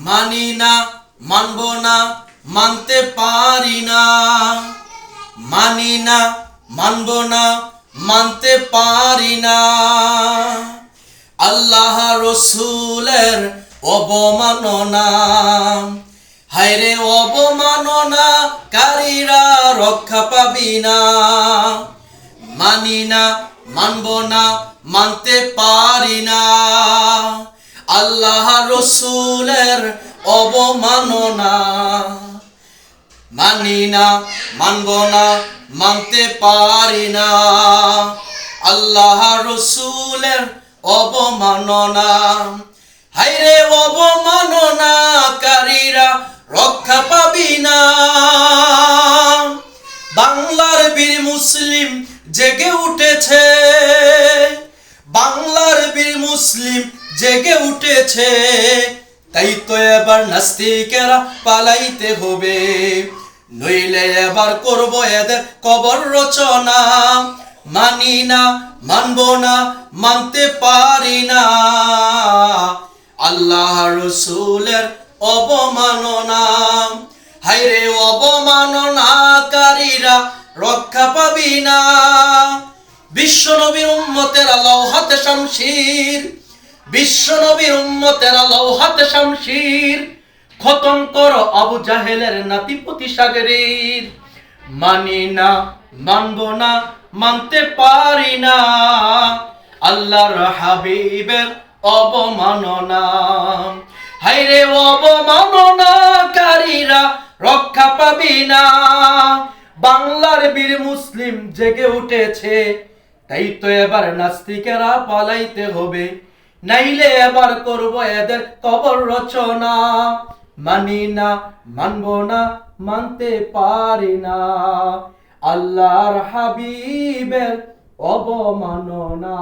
মানি না, মানব না, মানতে পারি না। মানি না, মানব না, মানতে পারি না। আল্লাহ রসুলের অবমাননা, হায়রে অবমাননা কারীরা রক্ষা পাবি না। মানি না, মানব না, মানতে পারি না। আল্লাহ রসুলের অবমাননা, মানি না, মানব না, মানতে পারি না। আল্লাহ রসুলের অবমাননা, হায়রে অবমাননাকারীরা রক্ষা পাবি না। বাংলার বীর মুসলিম জেগে উঠেছে, বাংলার বীর মুসলিম জেগে উঠেছে। তাই তো এবার নাস্তিকেরা পালাইতে হবে, নইলে এবার করব এদের কবর রচনা। মানি না, মানব না, মানতে পারি না। আল্লাহ রসুলের অবমাননা, হায়রে অবমাননাকারীরা রক্ষা পাবি না। বিশ্ব নবীর উম্মতেরা লৌহাতে শামশির, বিশ্ব নবীর উম্মতেরা লৌহাতে শামশির। খতম করো আবু জাহেলের নাতিপতি সাগরীর। মানি না, মানব না, মানতে পারি না। আল্লাহর হাবিবের অবমাননা, হায়রে অবমাননাকারীরা রক্ষা পাবি না। বাংলার বীর মুসলিম জেগে উঠেছে, তাই তো এবার নাস্তিকেরা পালাইতে হবে, নাইলে এবার করব এদের কবর রচনা। মানি না, মানব না, মানতে পারি না। আল্লাহর হাবিবের অবমাননা।